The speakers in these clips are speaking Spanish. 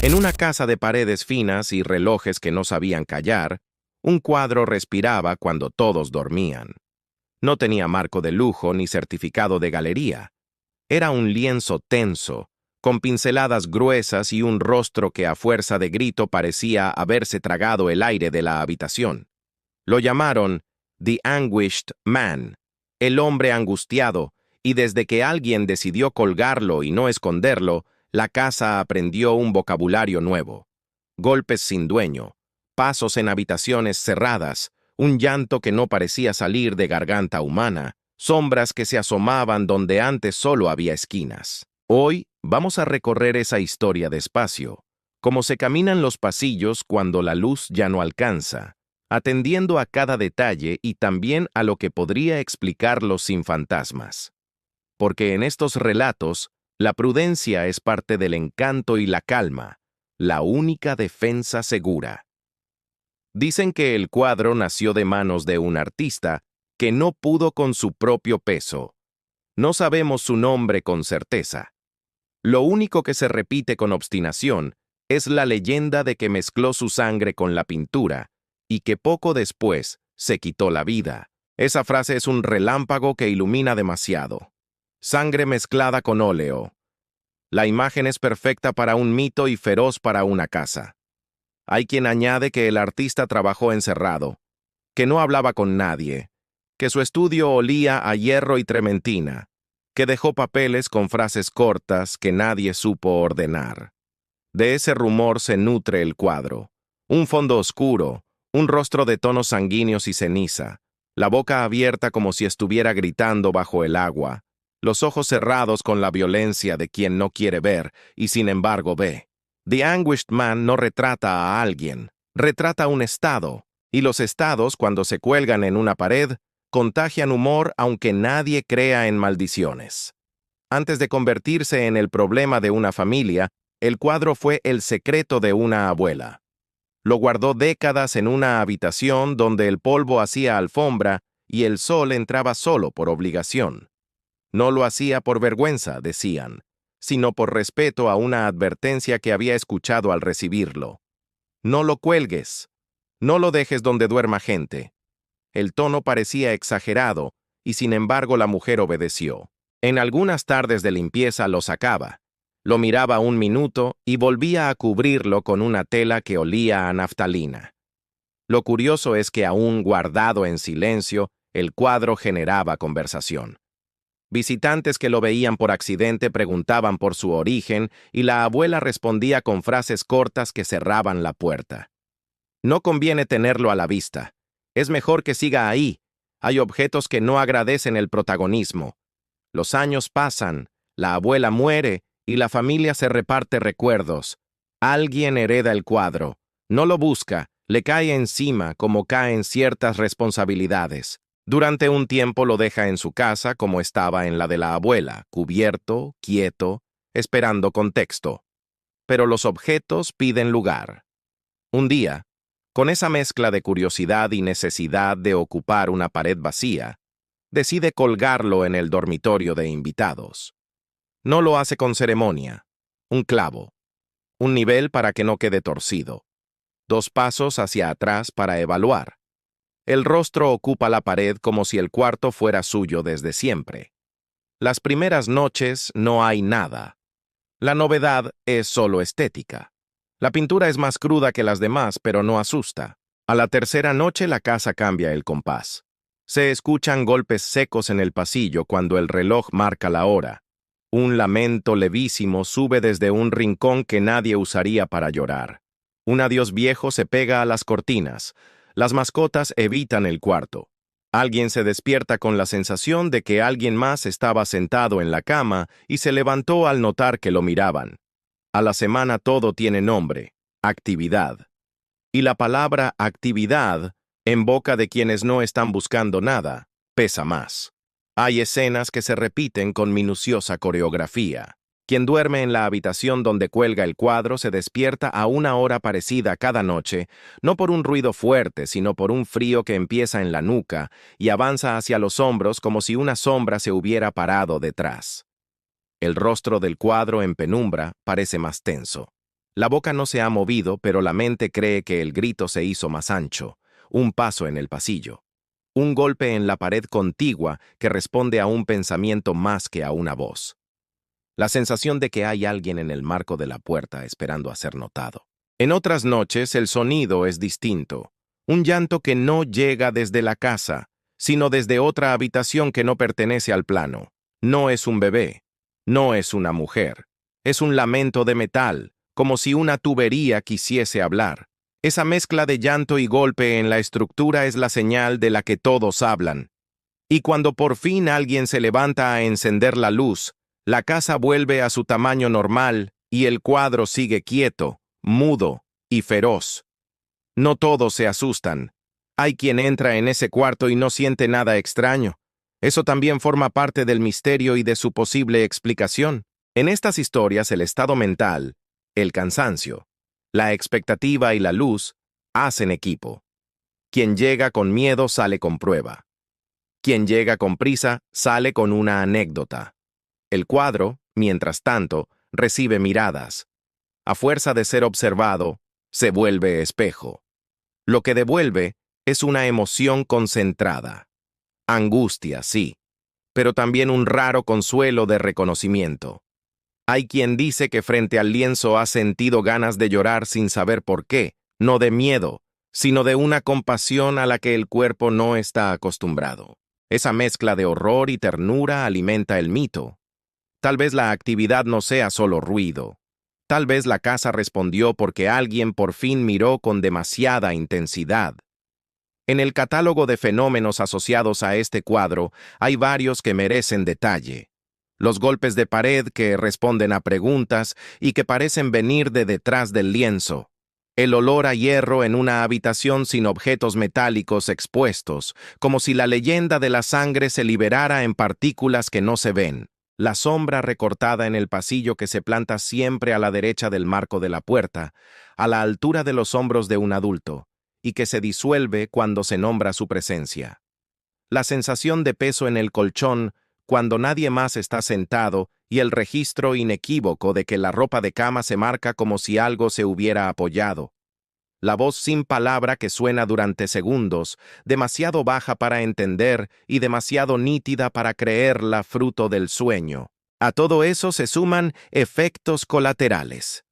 En una casa de paredes finas y relojes que no sabían callar, un cuadro respiraba cuando todos dormían. No tenía marco de lujo ni certificado de galería. Era un lienzo tenso, con pinceladas gruesas y un rostro que a fuerza de grito parecía haberse tragado el aire de la habitación. Lo llamaron The Anguished Man, el hombre angustiado, y desde que alguien decidió colgarlo y no esconderlo, la casa aprendió un vocabulario nuevo. Golpes sin dueño, pasos en habitaciones cerradas, un llanto que no parecía salir de garganta humana, sombras que se asomaban donde antes solo había esquinas. Hoy vamos a recorrer esa historia despacio, como se caminan los pasillos cuando la luz ya no alcanza, atendiendo a cada detalle y también a lo que podría explicarlo sin fantasmas. Porque en estos relatos, la prudencia es parte del encanto y la calma, la única defensa segura. Dicen que el cuadro nació de manos de un artista que no pudo con su propio peso. No sabemos su nombre con certeza. Lo único que se repite con obstinación es la leyenda de que mezcló su sangre con la pintura y que poco después se quitó la vida. Esa frase es un relámpago que ilumina demasiado. Sangre mezclada con óleo. La imagen es perfecta para un mito y feroz para una casa. Hay quien añade que el artista trabajó encerrado, que no hablaba con nadie, que su estudio olía a hierro y trementina, que dejó papeles con frases cortas que nadie supo ordenar. De ese rumor se nutre el cuadro. Un fondo oscuro, un rostro de tonos sanguíneos y ceniza, la boca abierta como si estuviera gritando bajo el agua, los ojos cerrados con la violencia de quien no quiere ver y sin embargo ve. The Anguished Man no retrata a alguien, retrata un estado, y los estados, cuando se cuelgan en una pared, contagian humor aunque nadie crea en maldiciones. Antes de convertirse en el problema de una familia, el cuadro fue el secreto de una abuela. Lo guardó décadas en una habitación donde el polvo hacía alfombra y el sol entraba solo por obligación. No lo hacía por vergüenza, decían, sino por respeto a una advertencia que había escuchado al recibirlo. No lo cuelgues. No lo dejes donde duerma gente. El tono parecía exagerado, y sin embargo la mujer obedeció. En algunas tardes de limpieza lo sacaba. Lo miraba un minuto y volvía a cubrirlo con una tela que olía a naftalina. Lo curioso es que aún guardado en silencio, el cuadro generaba conversación. Visitantes que lo veían por accidente preguntaban por su origen y la abuela respondía con frases cortas que cerraban la puerta. No conviene tenerlo a la vista. Es mejor que siga ahí. Hay objetos que no agradecen el protagonismo. Los años pasan, la abuela muere y la familia se reparte recuerdos. Alguien hereda el cuadro. No lo busca, le cae encima como caen ciertas responsabilidades. Durante un tiempo lo deja en su casa como estaba en la de la abuela, cubierto, quieto, esperando contexto. Pero los objetos piden lugar. Un día, con esa mezcla de curiosidad y necesidad de ocupar una pared vacía, decide colgarlo en el dormitorio de invitados. No lo hace con ceremonia. Un clavo. Un nivel para que no quede torcido. 2 pasos hacia atrás para evaluar. El rostro ocupa la pared como si el cuarto fuera suyo desde siempre. Las primeras noches no hay nada. La novedad es solo estética. La pintura es más cruda que las demás, pero no asusta. A la tercera noche la casa cambia el compás. Se escuchan golpes secos en el pasillo cuando el reloj marca la hora. Un lamento levísimo sube desde un rincón que nadie usaría para llorar. Un adiós viejo se pega a las cortinas. Las mascotas evitan el cuarto. Alguien se despierta con la sensación de que alguien más estaba sentado en la cama y se levantó al notar que lo miraban. A la semana todo tiene nombre, actividad. Y la palabra actividad, en boca de quienes no están buscando nada, pesa más. Hay escenas que se repiten con minuciosa coreografía. Quien duerme en la habitación donde cuelga el cuadro se despierta a una hora parecida cada noche, no por un ruido fuerte, sino por un frío que empieza en la nuca y avanza hacia los hombros como si una sombra se hubiera parado detrás. El rostro del cuadro en penumbra parece más tenso. La boca no se ha movido, pero la mente cree que el grito se hizo más ancho, un paso en el pasillo, un golpe en la pared contigua que responde a un pensamiento más que a una voz. La sensación de que hay alguien en el marco de la puerta esperando a ser notado. En otras noches el sonido es distinto, un llanto que no llega desde la casa, sino desde otra habitación que no pertenece al plano. No es un bebé, no es una mujer, es un lamento de metal, como si una tubería quisiese hablar. Esa mezcla de llanto y golpe en la estructura es la señal de la que todos hablan. Y cuando por fin alguien se levanta a encender la luz, la casa vuelve a su tamaño normal y el cuadro sigue quieto, mudo y feroz. No todos se asustan. Hay quien entra en ese cuarto y no siente nada extraño. Eso también forma parte del misterio y de su posible explicación. En estas historias, el estado mental, el cansancio, la expectativa y la luz hacen equipo. Quien llega con miedo sale con prueba. Quien llega con prisa sale con una anécdota. El cuadro, mientras tanto, recibe miradas. A fuerza de ser observado, se vuelve espejo. Lo que devuelve es una emoción concentrada. Angustia, sí, pero también un raro consuelo de reconocimiento. Hay quien dice que frente al lienzo ha sentido ganas de llorar sin saber por qué, no de miedo, sino de una compasión a la que el cuerpo no está acostumbrado. Esa mezcla de horror y ternura alimenta el mito. Tal vez la actividad no sea solo ruido. Tal vez la casa respondió porque alguien por fin miró con demasiada intensidad. En el catálogo de fenómenos asociados a este cuadro hay varios que merecen detalle. Los golpes de pared que responden a preguntas y que parecen venir de detrás del lienzo. El olor a hierro en una habitación sin objetos metálicos expuestos, como si la leyenda de la sangre se liberara en partículas que no se ven. La sombra recortada en el pasillo que se planta siempre a la derecha del marco de la puerta, a la altura de los hombros de un adulto, y que se disuelve cuando se nombra su presencia. La sensación de peso en el colchón cuando nadie más está sentado y el registro inequívoco de que la ropa de cama se marca como si algo se hubiera apoyado. La voz sin palabra que suena durante segundos, demasiado baja para entender y demasiado nítida para creerla fruto del sueño. A todo eso se suman efectos colaterales.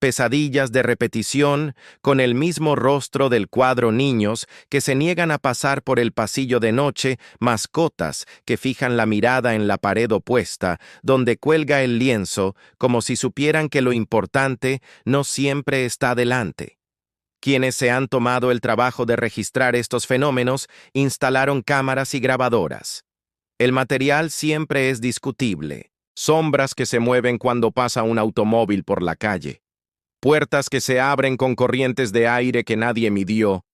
Pesadillas de repetición con el mismo rostro del cuadro, niños que se niegan a pasar por el pasillo de noche, mascotas que fijan la mirada en la pared opuesta, donde cuelga el lienzo, como si supieran que lo importante no siempre está delante. Quienes se han tomado el trabajo de registrar estos fenómenos instalaron cámaras y grabadoras. El material siempre es discutible. Sombras que se mueven cuando pasa un automóvil por la calle. Puertas que se abren con corrientes de aire que nadie midió,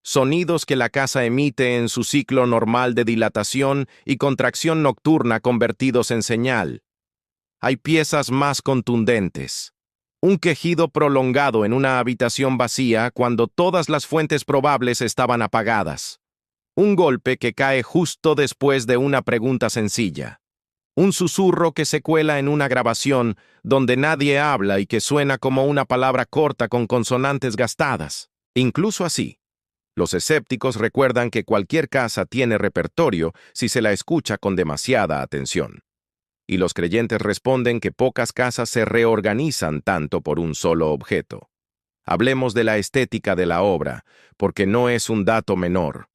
sonidos que la casa emite en su ciclo normal de dilatación y contracción nocturna convertidos en señal. Hay piezas más contundentes. Un quejido prolongado en una habitación vacía cuando todas las fuentes probables estaban apagadas. Un golpe que cae justo después de una pregunta sencilla. Un susurro que se cuela en una grabación donde nadie habla y que suena como una palabra corta con consonantes gastadas. Incluso así, los escépticos recuerdan que cualquier casa tiene repertorio si se la escucha con demasiada atención. Y los creyentes responden que pocas casas se reorganizan tanto por un solo objeto. Hablemos de la estética de la obra, porque no es un dato menor.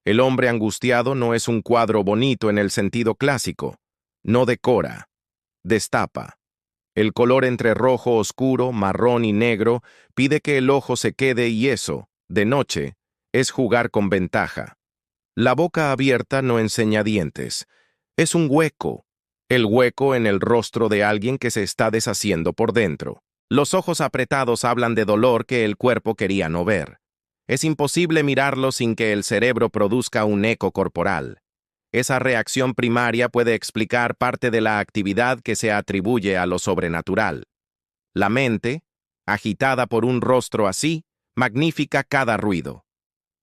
El hombre angustiado no es un cuadro bonito en el sentido clásico. No decora, destapa. El color entre rojo oscuro, marrón y negro pide que el ojo se quede y eso, de noche, es jugar con ventaja. La boca abierta no enseña dientes. Es un hueco. El hueco en el rostro de alguien que se está deshaciendo por dentro. Los ojos apretados hablan de dolor que el cuerpo quería no ver. Es imposible mirarlo sin que el cerebro produzca un eco corporal. Esa reacción primaria puede explicar parte de la actividad que se atribuye a lo sobrenatural. La mente, agitada por un rostro así, magnifica cada ruido.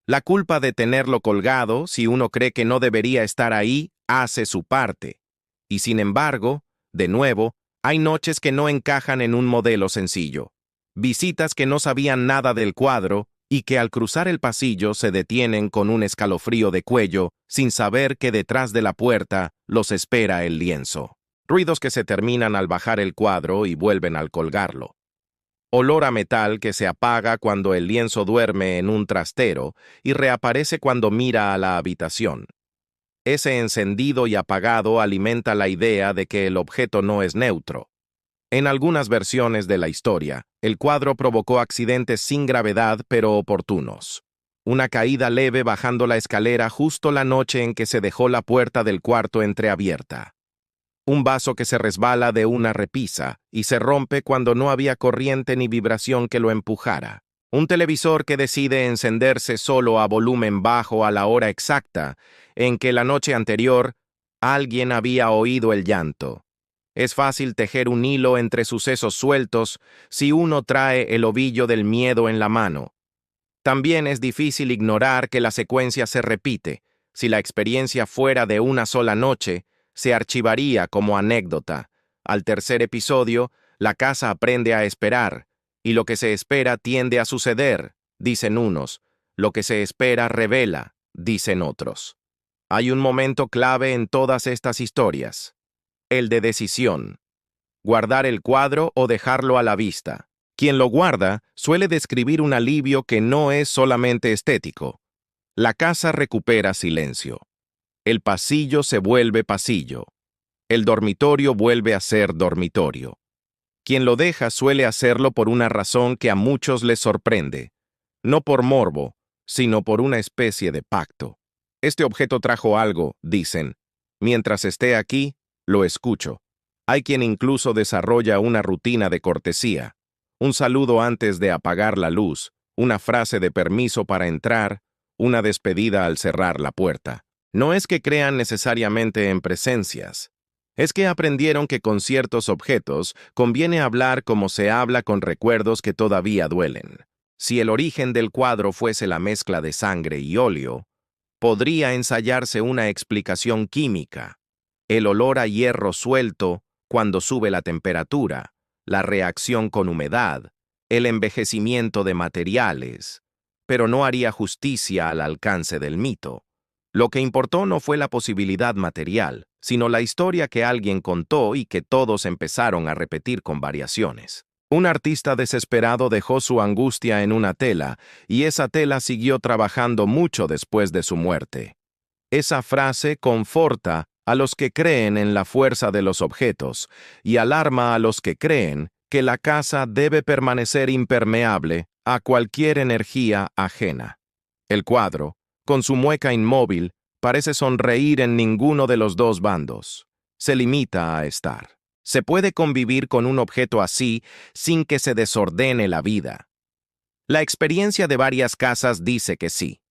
La culpa de tenerlo colgado, si uno cree que no debería estar ahí, hace su parte. Y sin embargo, de nuevo, hay noches que no encajan en un modelo sencillo. Visitas que no sabían nada del cuadro y que al cruzar el pasillo se detienen con un escalofrío de cuello sin saber que detrás de la puerta los espera el lienzo. Ruidos que se terminan al bajar el cuadro y vuelven al colgarlo. Olor a metal que se apaga cuando el lienzo duerme en un trastero y reaparece cuando mira a la habitación. Ese encendido y apagado alimenta la idea de que el objeto no es neutro. En algunas versiones de la historia, el cuadro provocó accidentes sin gravedad pero oportunos. Una caída leve bajando la escalera justo la noche en que se dejó la puerta del cuarto entreabierta. Un vaso que se resbala de una repisa y se rompe cuando no había corriente ni vibración que lo empujara. Un televisor que decide encenderse solo a volumen bajo a la hora exacta en que la noche anterior alguien había oído el llanto. Es fácil tejer un hilo entre sucesos sueltos si uno trae el ovillo del miedo en la mano. También es difícil ignorar que la secuencia se repite. Si la experiencia fuera de una sola noche, se archivaría como anécdota. Al tercer episodio, la casa aprende a esperar, y lo que se espera tiende a suceder, dicen unos. Lo que se espera revela, dicen otros. Hay un momento clave en todas estas historias. El de decisión. Guardar el cuadro o dejarlo a la vista. Quien lo guarda suele describir un alivio que no es solamente estético. La casa recupera silencio. El pasillo se vuelve pasillo. El dormitorio vuelve a ser dormitorio. Quien lo deja suele hacerlo por una razón que a muchos les sorprende. No por morbo, sino por una especie de pacto. Este objeto trajo algo, dicen. Mientras esté aquí, lo escucho. Hay quien incluso desarrolla una rutina de cortesía. Un saludo antes de apagar la luz, una frase de permiso para entrar, una despedida al cerrar la puerta. No es que crean necesariamente en presencias. Es que aprendieron que con ciertos objetos conviene hablar como se habla con recuerdos que todavía duelen. Si el origen del cuadro fuese la mezcla de sangre y óleo, podría ensayarse una explicación química. El olor a hierro suelto cuando sube la temperatura, la reacción con humedad, el envejecimiento de materiales, pero no haría justicia al alcance del mito. Lo que importó no fue la posibilidad material, sino la historia que alguien contó y que todos empezaron a repetir con variaciones. Un artista desesperado dejó su angustia en una tela, y esa tela siguió trabajando mucho después de su muerte. Esa frase conforta a los que creen en la fuerza de los objetos y alarma a los que creen que la casa debe permanecer impermeable a cualquier energía ajena. El cuadro, con su mueca inmóvil, parece sonreír en ninguno de los dos bandos. Se limita a estar. Se puede convivir con un objeto así sin que se desordene la vida. La experiencia de varias casas dice que sí.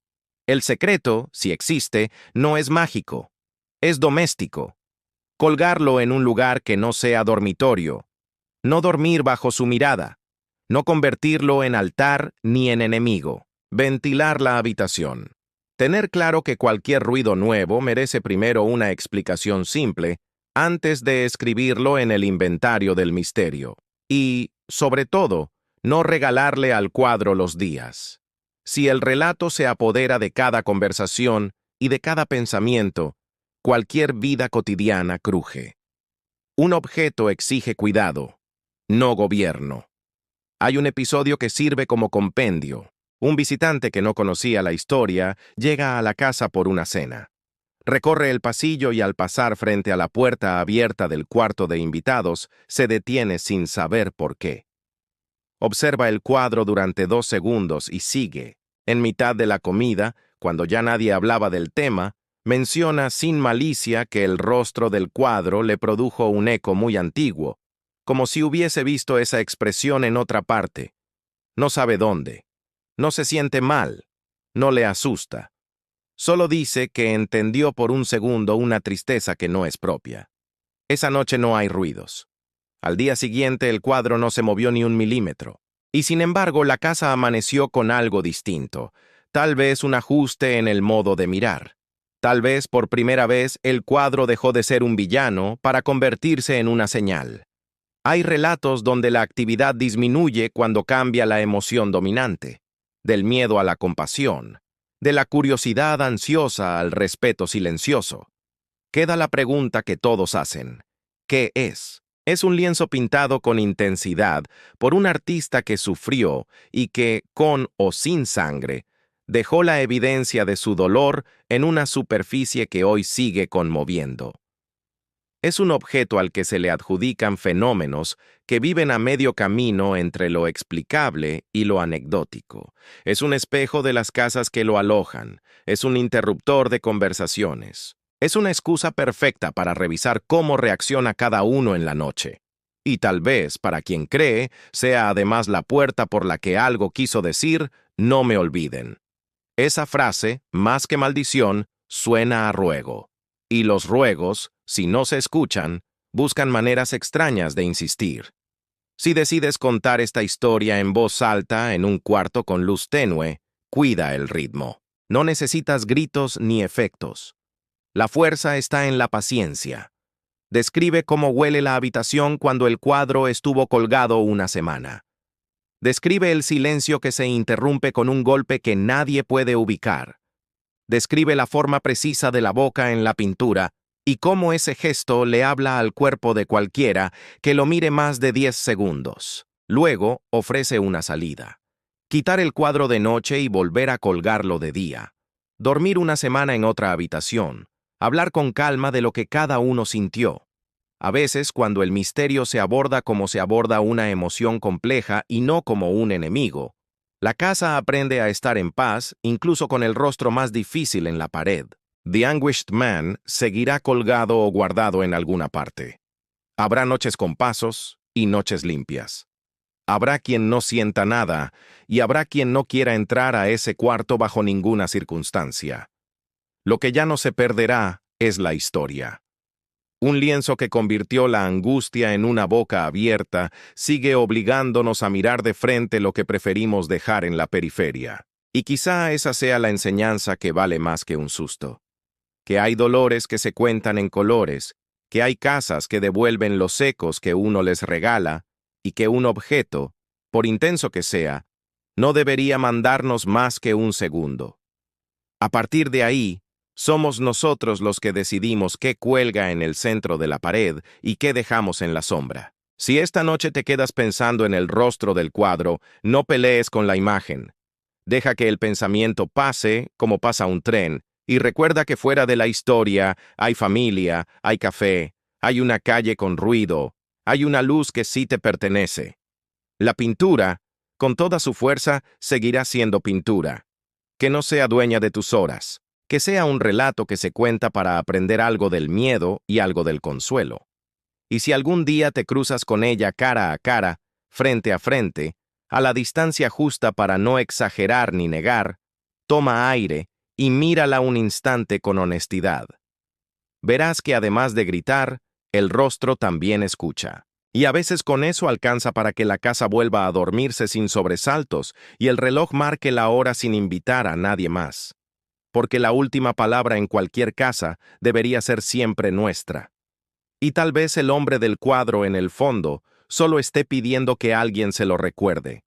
El secreto, si existe, no es mágico. Es doméstico. Colgarlo en un lugar que no sea dormitorio. No dormir bajo su mirada. No convertirlo en altar ni en enemigo. Ventilar la habitación. Tener claro que cualquier ruido nuevo merece primero una explicación simple antes de escribirlo en el inventario del misterio. Y, sobre todo, no regalarle al cuadro los días. Si el relato se apodera de cada conversación y de cada pensamiento, cualquier vida cotidiana cruje. Un objeto exige cuidado, no gobierno. Hay un episodio que sirve como compendio. Un visitante que no conocía la historia llega a la casa por una cena. Recorre el pasillo y al pasar frente a la puerta abierta del cuarto de invitados, se detiene sin saber por qué. Observa el cuadro durante 2 segundos y sigue. En mitad de la comida, cuando ya nadie hablaba del tema, menciona sin malicia que el rostro del cuadro le produjo un eco muy antiguo, como si hubiese visto esa expresión en otra parte. No sabe dónde. No se siente mal. No le asusta. Solo dice que entendió por un segundo una tristeza que no es propia. Esa noche no hay ruidos. Al día siguiente el cuadro no se movió ni 1 milímetro. Y sin embargo la casa amaneció con algo distinto. Tal vez un ajuste en el modo de mirar. Tal vez por primera vez el cuadro dejó de ser un villano para convertirse en una señal. Hay relatos donde la actividad disminuye cuando cambia la emoción dominante, del miedo a la compasión, de la curiosidad ansiosa al respeto silencioso. Queda la pregunta que todos hacen: ¿qué es? Es un lienzo pintado con intensidad por un artista que sufrió y que, con o sin sangre, dejó la evidencia de su dolor en una superficie que hoy sigue conmoviendo. Es un objeto al que se le adjudican fenómenos que viven a medio camino entre lo explicable y lo anecdótico. Es un espejo de las casas que lo alojan. Es un interruptor de conversaciones. Es una excusa perfecta para revisar cómo reacciona cada uno en la noche. Y tal vez, para quien cree, sea además la puerta por la que algo quiso decir: no me olviden. Esa frase, más que maldición, suena a ruego. Y los ruegos, si no se escuchan, buscan maneras extrañas de insistir. Si decides contar esta historia en voz alta en un cuarto con luz tenue, cuida el ritmo. No necesitas gritos ni efectos. La fuerza está en la paciencia. Describe cómo huele la habitación cuando el cuadro estuvo colgado una semana. Describe el silencio que se interrumpe con un golpe que nadie puede ubicar. Describe la forma precisa de la boca en la pintura y cómo ese gesto le habla al cuerpo de cualquiera que lo mire más de 10 segundos. Luego, ofrece una salida. Quitar el cuadro de noche y volver a colgarlo de día. Dormir una semana en otra habitación. Hablar con calma de lo que cada uno sintió. A veces, cuando el misterio se aborda como se aborda una emoción compleja y no como un enemigo, la casa aprende a estar en paz, incluso con el rostro más difícil en la pared. The Anguished Man seguirá colgado o guardado en alguna parte. Habrá noches con pasos y noches limpias. Habrá quien no sienta nada y habrá quien no quiera entrar a ese cuarto bajo ninguna circunstancia. Lo que ya no se perderá es la historia. Un lienzo que convirtió la angustia en una boca abierta sigue obligándonos a mirar de frente lo que preferimos dejar en la periferia. Y quizá esa sea la enseñanza que vale más que un susto. Que hay dolores que se cuentan en colores, que hay casas que devuelven los ecos que uno les regala, y que un objeto, por intenso que sea, no debería mandarnos más que un segundo. A partir de ahí, somos nosotros los que decidimos qué cuelga en el centro de la pared y qué dejamos en la sombra. Si esta noche te quedas pensando en el rostro del cuadro, no pelees con la imagen. Deja que el pensamiento pase como pasa un tren, y recuerda que fuera de la historia hay familia, hay café, hay una calle con ruido, hay una luz que sí te pertenece. La pintura, con toda su fuerza, seguirá siendo pintura. Que no sea dueña de tus horas. Que sea un relato que se cuenta para aprender algo del miedo y algo del consuelo. Y si algún día te cruzas con ella cara a cara, frente a frente, a la distancia justa para no exagerar ni negar, toma aire y mírala un instante con honestidad. Verás que además de gritar, el rostro también escucha. Y a veces con eso alcanza para que la casa vuelva a dormirse sin sobresaltos y el reloj marque la hora sin invitar a nadie más. Porque la última palabra en cualquier casa debería ser siempre nuestra. Y tal vez el hombre del cuadro en el fondo solo esté pidiendo que alguien se lo recuerde.